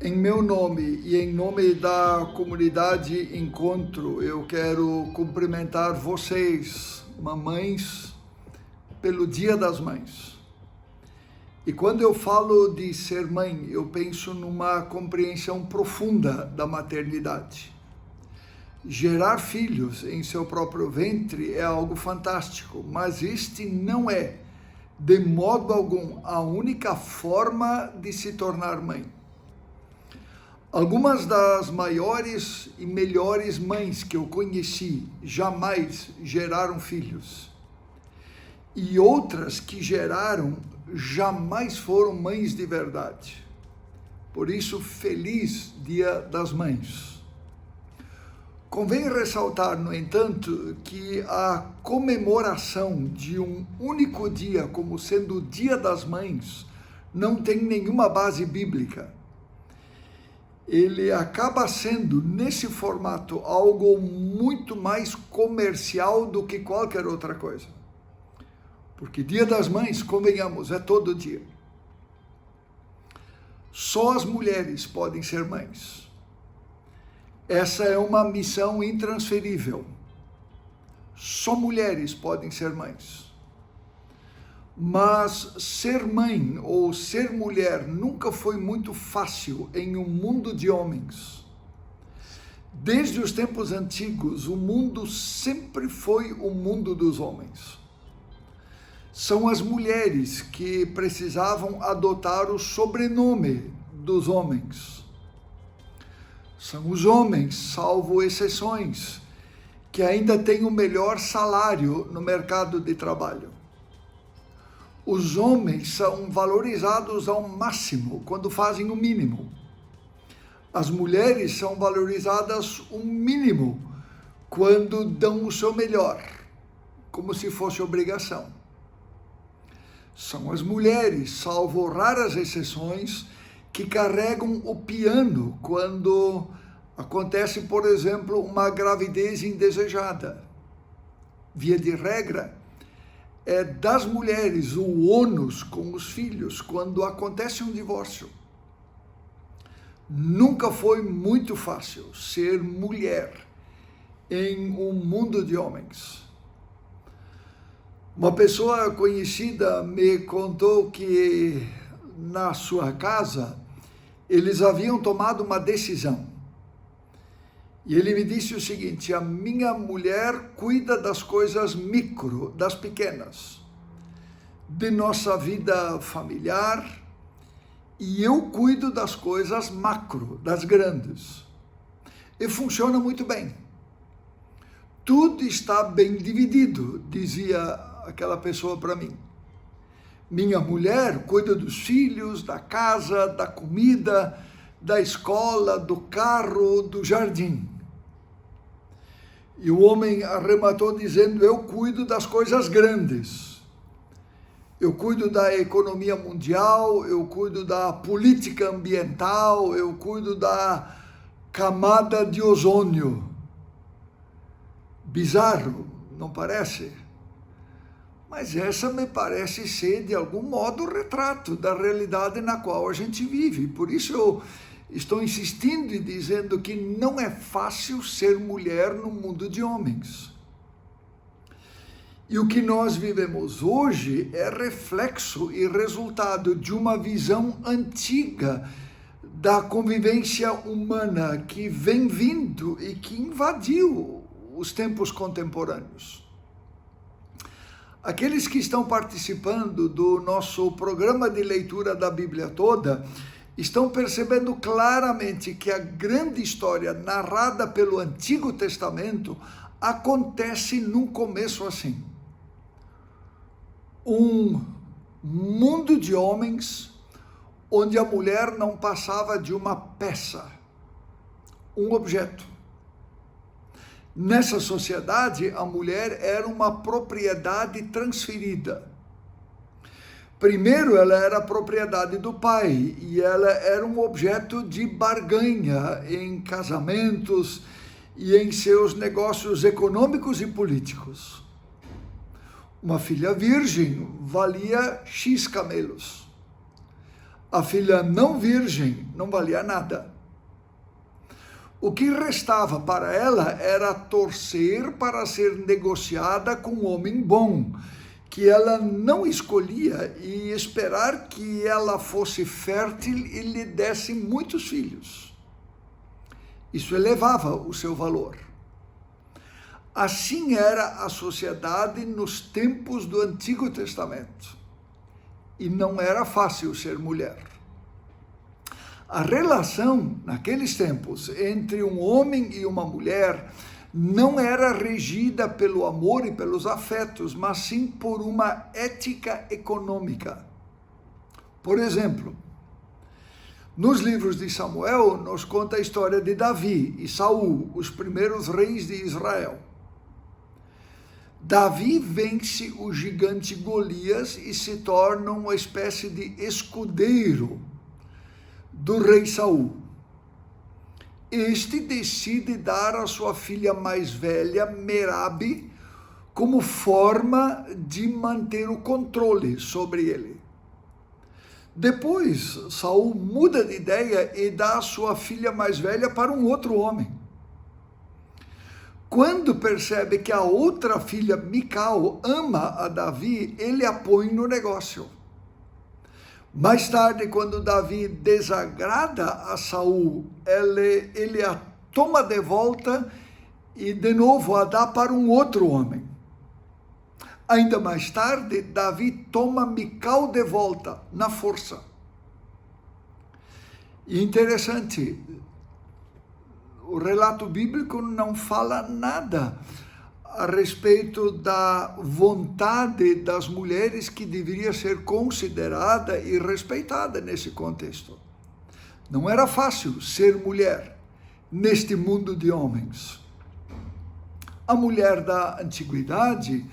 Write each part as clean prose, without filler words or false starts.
Em meu nome e em nome da comunidade Encontro, eu quero cumprimentar vocês, mamães, pelo Dia das Mães. E quando eu falo de ser mãe, eu penso numa compreensão profunda da maternidade. Gerar filhos em seu próprio ventre é algo fantástico, mas este não é, de modo algum, a única forma de se tornar mãe. Algumas das maiores e melhores mães que eu conheci jamais geraram filhos. E outras que geraram jamais foram mães de verdade. Por isso, feliz Dia das Mães. Convém ressaltar, no entanto, que a comemoração de um único dia como sendo o Dia das Mães não tem nenhuma base bíblica. Ele acaba sendo, nesse formato, algo muito mais comercial do que qualquer outra coisa. Porque Dia das Mães, convenhamos, é todo dia. Só as mulheres podem ser mães. Essa é uma missão intransferível. Só mulheres podem ser mães. Mas ser mãe ou ser mulher nunca foi muito fácil em um mundo de homens. Desde os tempos antigos, o mundo sempre foi o mundo dos homens. São as mulheres que precisavam adotar o sobrenome dos homens. São os homens, salvo exceções, que ainda têm o melhor salário no mercado de trabalho. Os homens são valorizados ao máximo quando fazem o mínimo. As mulheres são valorizadas o mínimo quando dão o seu melhor, como se fosse obrigação. São as mulheres, salvo raras exceções, que carregam o piano quando acontece, por exemplo, uma gravidez indesejada. Via de regra, é das mulheres o ônus com os filhos quando acontece um divórcio. Nunca foi muito fácil ser mulher em um mundo de homens. Uma pessoa conhecida me contou que na sua casa eles haviam tomado uma decisão. E ele me disse o seguinte: a minha mulher cuida das coisas micro, das pequenas, de nossa vida familiar, e eu cuido das coisas macro, das grandes. E funciona muito bem. Tudo está bem dividido, dizia aquela pessoa para mim. Minha mulher cuida dos filhos, da casa, da comida, da escola, do carro, do jardim. E o homem arrematou dizendo: eu cuido das coisas grandes. Eu cuido da economia mundial, eu cuido da política ambiental, eu cuido da camada de ozônio. Bizarro, não parece? Mas essa me parece ser, de algum modo, o retrato da realidade na qual a gente vive. Por isso eu estou insistindo e dizendo que não é fácil ser mulher no mundo de homens. E o que nós vivemos hoje é reflexo e resultado de uma visão antiga da convivência humana que vem vindo e que invadiu os tempos contemporâneos. Aqueles que estão participando do nosso programa de leitura da Bíblia toda estão percebendo claramente que a grande história narrada pelo Antigo Testamento acontece num começo assim. Um mundo de homens onde a mulher não passava de uma peça, um objeto. Nessa sociedade, a mulher era uma propriedade transferida. Primeiro, ela era propriedade do pai e ela era um objeto de barganha em casamentos e em seus negócios econômicos e políticos. Uma filha virgem valia X camelos. A filha não virgem não valia nada. O que restava para ela era torcer para ser negociada com um homem bom, que ela não escolhia, e esperar que ela fosse fértil e lhe desse muitos filhos. Isso elevava o seu valor. Assim era a sociedade nos tempos do Antigo Testamento. E não era fácil ser mulher. A relação, naqueles tempos, entre um homem e uma mulher não era regida pelo amor e pelos afetos, mas sim por uma ética econômica. Por exemplo, nos livros de Samuel, nos conta a história de Davi e Saul, os primeiros reis de Israel. Davi vence o gigante Golias e se torna uma espécie de escudeiro do rei Saul. Este decide dar a sua filha mais velha, Merabe, como forma de manter o controle sobre ele. Depois, Saul muda de ideia e dá a sua filha mais velha para um outro homem. Quando percebe que a outra filha, Mical, ama a Davi, ele a põe no negócio. Mais tarde, quando Davi desagrada a Saul, ele a toma de volta e de novo a dá para um outro homem. Ainda mais tarde, Davi toma Mical de volta, na força. E interessante, o relato bíblico não fala nada a respeito da vontade das mulheres que deveria ser considerada e respeitada nesse contexto. Não era fácil ser mulher neste mundo de homens. A mulher da antiguidade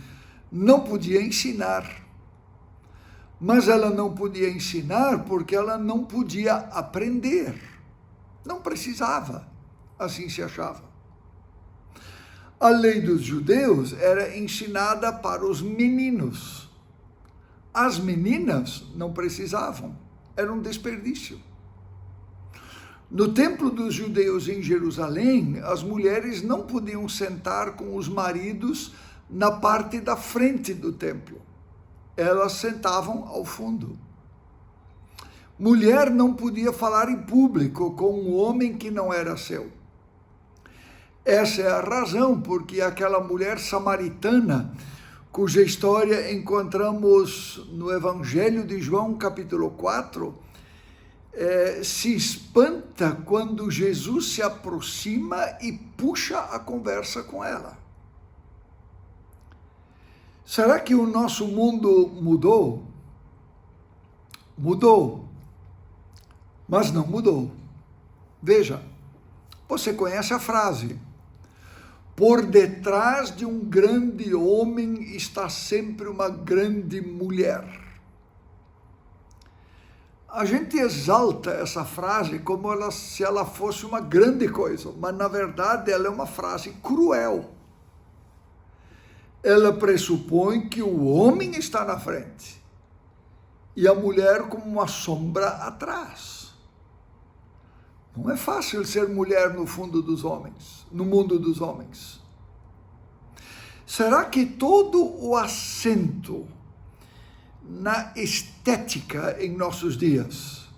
não podia ensinar, mas ela não podia ensinar porque ela não podia aprender. Não precisava. Assim se achava. A lei dos judeus era ensinada para os meninos. As meninas não precisavam, era um desperdício. No templo dos judeus em Jerusalém, as mulheres não podiam sentar com os maridos na parte da frente do templo. Elas sentavam ao fundo. Mulher não podia falar em público com um homem que não era seu. Essa é a razão porque aquela mulher samaritana, cuja história encontramos no Evangelho de João, capítulo 4, se espanta quando Jesus se aproxima e puxa a conversa com ela. Será que o nosso mundo mudou? Mudou, mas não mudou. Veja, você conhece a frase: por detrás de um grande homem está sempre uma grande mulher. A gente exalta essa frase como se ela fosse uma grande coisa, mas na verdade ela é uma frase cruel. Ela pressupõe que o homem está na frente e a mulher como uma sombra atrás. Não é fácil ser mulher no mundo dos homens. Será que todo o acento na estética em nossos dias,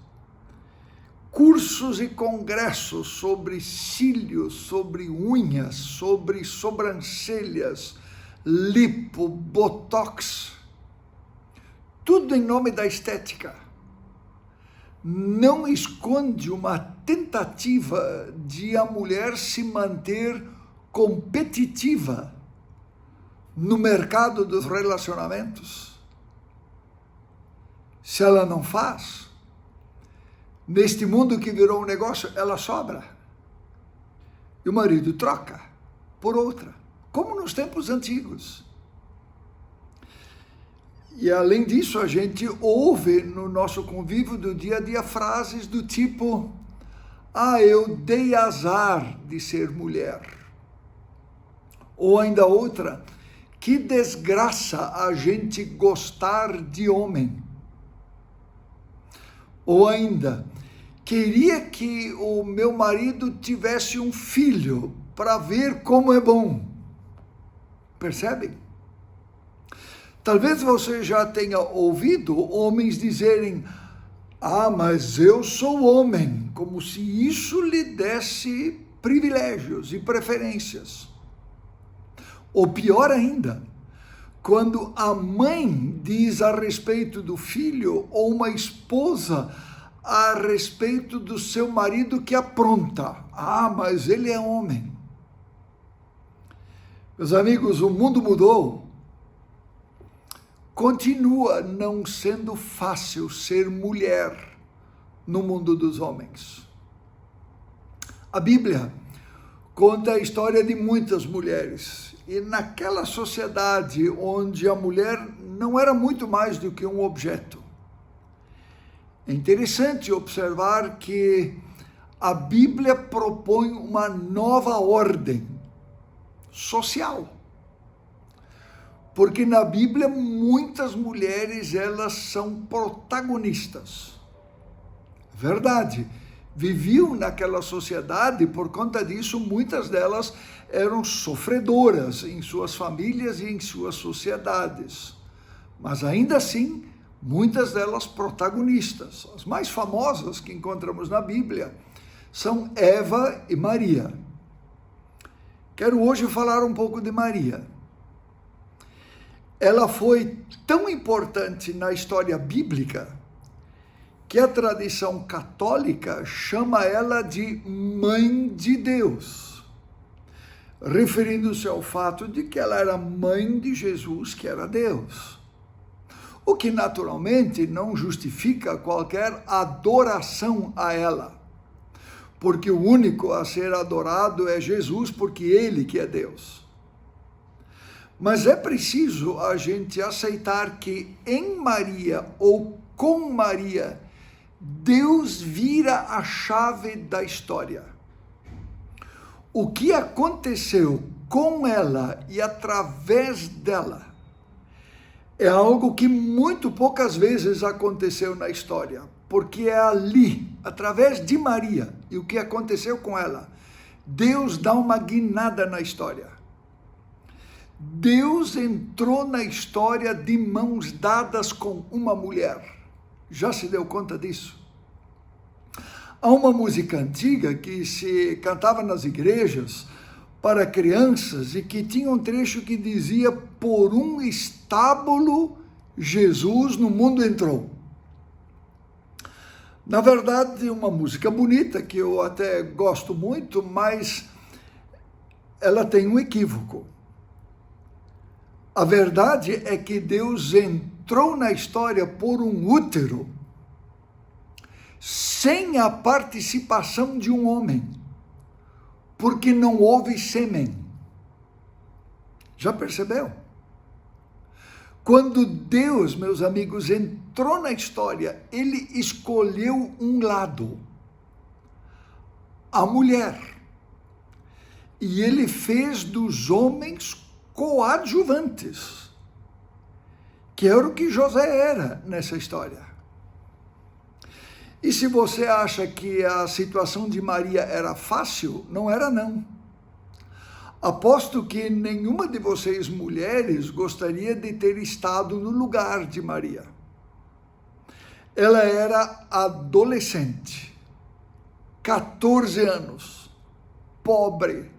cursos e congressos sobre cílios, sobre unhas, sobre sobrancelhas, lipo, botox, tudo em nome da estética, não esconde uma tentativa de a mulher se manter competitiva no mercado dos relacionamentos? Se ela não faz, neste mundo que virou um negócio, ela sobra. E o marido troca por outra, como nos tempos antigos. E além disso, a gente ouve no nosso convívio do dia a dia frases do tipo: eu dei azar de ser mulher. Ou ainda outra: que desgraça a gente gostar de homem. Ou ainda, queria que o meu marido tivesse um filho para ver como é bom. Percebem? Talvez você já tenha ouvido homens dizerem: ah, mas eu sou homem, como se isso lhe desse privilégios e preferências. Ou pior ainda, quando a mãe diz a respeito do filho ou uma esposa a respeito do seu marido que apronta: ah, mas ele é homem. Meus amigos, o mundo mudou. Continua não sendo fácil ser mulher no mundo dos homens. A Bíblia conta a história de muitas mulheres. E naquela sociedade onde a mulher não era muito mais do que um objeto. É interessante observar que a Bíblia propõe uma nova ordem social. Porque na Bíblia muitas mulheres, elas são protagonistas. Verdade. Viviam naquela sociedade, por conta disso, muitas delas eram sofredoras em suas famílias e em suas sociedades. Mas ainda assim, muitas delas protagonistas. As mais famosas que encontramos na Bíblia são Eva e Maria. Quero hoje falar um pouco de Maria. Ela foi tão importante na história bíblica que a tradição católica chama ela de Mãe de Deus, referindo-se ao fato de que ela era mãe de Jesus, que era Deus. O que naturalmente não justifica qualquer adoração a ela, porque o único a ser adorado é Jesus, porque ele que é Deus. Mas é preciso a gente aceitar que em Maria ou com Maria, Deus vira a chave da história. O que aconteceu com ela e através dela é algo que muito poucas vezes aconteceu na história, porque é ali, através de Maria e o que aconteceu com ela, Deus dá uma guinada na história. Deus entrou na história de mãos dadas com uma mulher. Já se deu conta disso? Há uma música antiga que se cantava nas igrejas para crianças e que tinha um trecho que dizia: por um estábulo Jesus no mundo entrou. Na verdade, uma música bonita que eu até gosto muito, mas ela tem um equívoco. A verdade é que Deus entrou na história por um útero, sem a participação de um homem, porque não houve sêmen. Já percebeu? Quando Deus, meus amigos, entrou na história, ele escolheu um lado, a mulher, e ele fez dos homens coadjuvantes, que era o que José era nessa história. E se você acha que a situação de Maria era fácil, não era não. Aposto que nenhuma de vocês mulheres gostaria de ter estado no lugar de Maria. Ela era adolescente, 14 anos, pobre,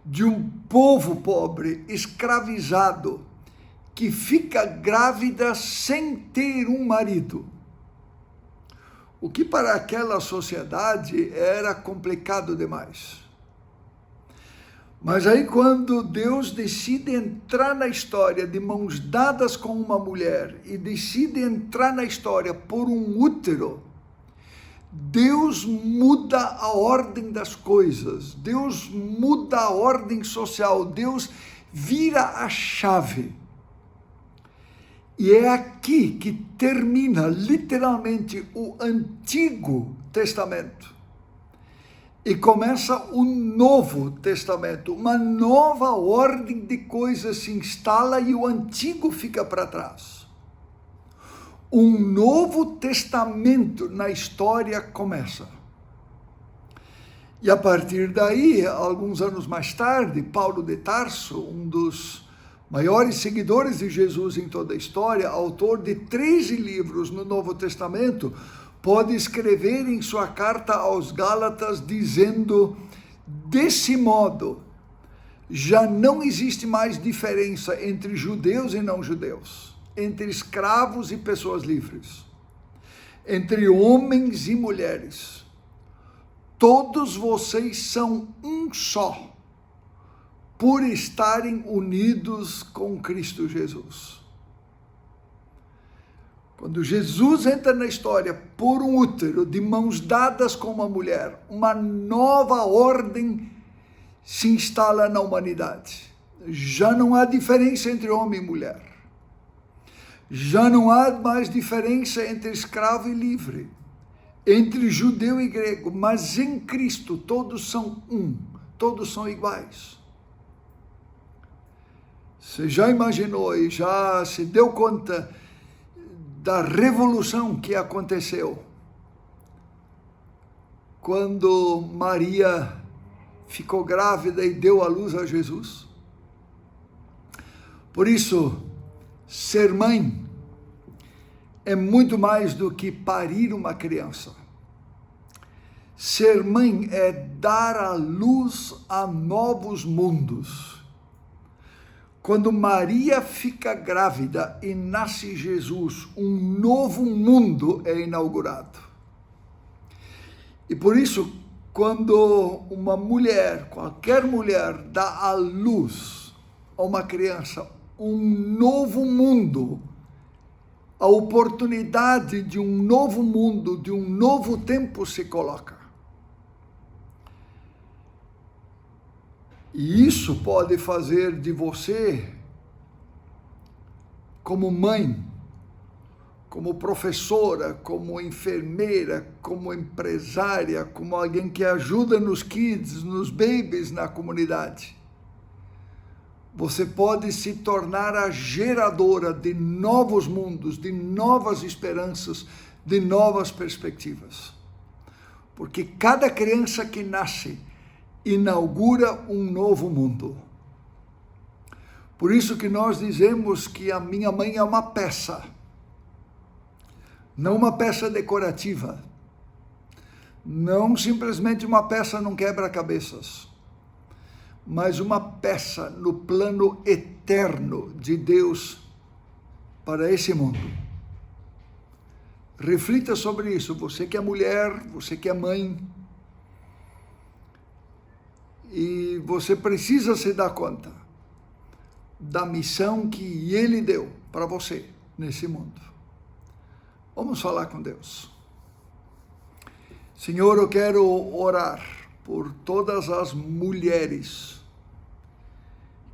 de um povo pobre, escravizado, que fica grávida sem ter um marido. O que para aquela sociedade era complicado demais. Mas aí quando Deus decide entrar na história de mãos dadas com uma mulher e decide entrar na história por um útero, Deus muda a ordem das coisas, Deus muda a ordem social, Deus vira a chave. E é aqui que termina literalmente o Antigo Testamento. E começa o Novo Testamento, uma nova ordem de coisas se instala e o Antigo fica para trás. um novo testamento na história começa. E a partir daí, alguns anos mais tarde, Paulo de Tarso, um dos maiores seguidores de Jesus em toda a história, autor de 13 livros no Novo Testamento, pode escrever em sua carta aos Gálatas dizendo: desse modo, já não existe mais diferença entre judeus e não judeus, entre escravos e pessoas livres, entre homens e mulheres. Todos vocês são um só, por estarem unidos com Cristo Jesus. Quando Jesus entra na história por um útero, de mãos dadas com uma mulher, uma nova ordem se instala na humanidade. Já não há diferença entre homem e mulher. Já não há mais diferença entre escravo e livre, entre judeu e grego, mas em Cristo todos são um, todos são iguais. Você já imaginou e já se deu conta da revolução que aconteceu quando Maria ficou grávida e deu à luz a Jesus? Por isso, ser mãe é muito mais do que parir uma criança. Ser mãe é dar à luz a novos mundos. Quando Maria fica grávida e nasce Jesus, um novo mundo é inaugurado. E por isso, quando uma mulher, qualquer mulher, dá à luz a uma criança, um novo mundo, a oportunidade de um novo mundo, de um novo tempo se coloca. E isso pode fazer de você, como mãe, como professora, como enfermeira, como empresária, como alguém que ajuda nos kids, nos babies na comunidade. Você pode se tornar a geradora de novos mundos, de novas esperanças, de novas perspectivas. Porque cada criança que nasce inaugura um novo mundo. Por isso que nós dizemos que a minha mãe é uma peça, não uma peça decorativa, não simplesmente uma peça num quebra-cabeças, mas uma peça no plano eterno de Deus para esse mundo. Reflita sobre isso, você que é mulher, você que é mãe, e você precisa se dar conta da missão que Ele deu para você nesse mundo. Vamos falar com Deus. Senhor, eu quero orar por todas as mulheres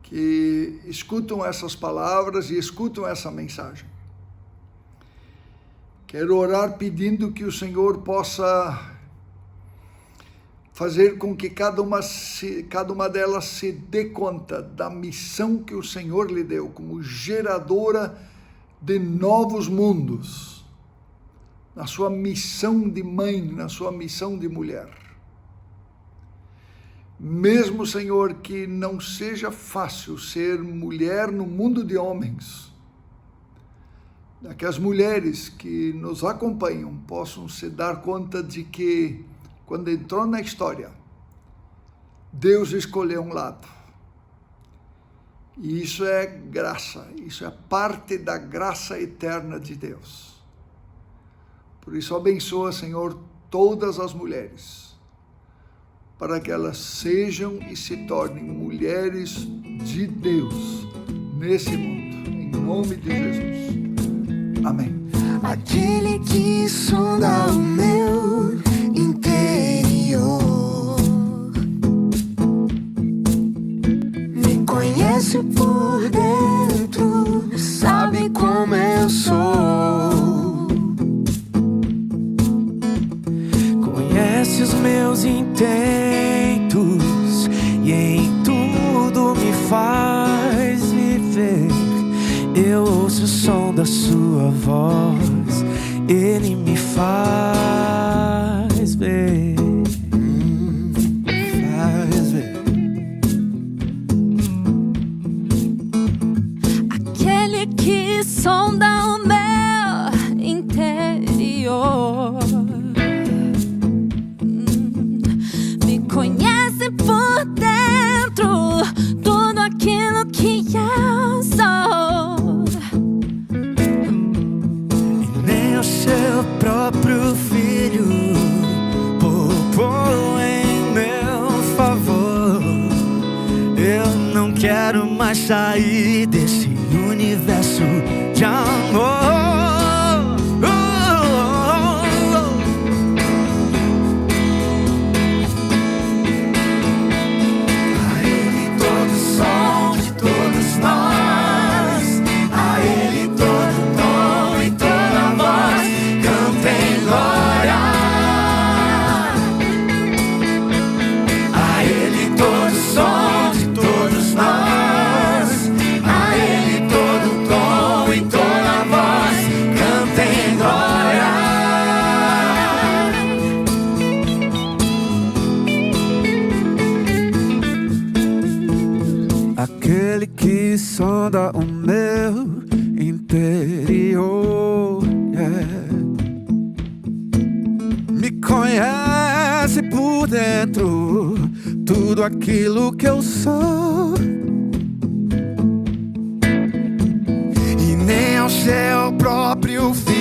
que escutam essas palavras e escutam essa mensagem. Quero orar pedindo que o Senhor possa fazer com que cada uma delas se dê conta da missão que o Senhor lhe deu como geradora de novos mundos, na sua missão de mãe, na sua missão de mulher. Mesmo, Senhor, que não seja fácil ser mulher no mundo de homens, que as mulheres que nos acompanham possam se dar conta de que, quando entrou na história, Deus escolheu um lado. E isso é graça, isso é parte da graça eterna de Deus. Por isso, abençoa, Senhor, todas as mulheres, para que elas sejam e se tornem mulheres de Deus nesse mundo. Em nome de Jesus. Amém. Aquele que sonda o meu interior, me conhece por dentro, sabe como eu sou, conhece os meus intentos e em tudo me faz viver. Eu ouço o som da sua voz Ele me faz ver. Faz ver. Aquele que sonda o meu interior, me conhece por dentro, tudo aquilo que eu sou. E nem o seu próprio filho poupou em meu favor. Eu não quero mais sair desse universo de amor. A Ele todo som de todos nós, a Ele todo tom e toda voz, cantem glória. A Ele todo som de todos nós, a Ele todo tom e toda voz, cantem glória. Aquele que sonda o meu interior, me conhece por dentro, tudo aquilo que eu sou. E nem ao seu próprio filho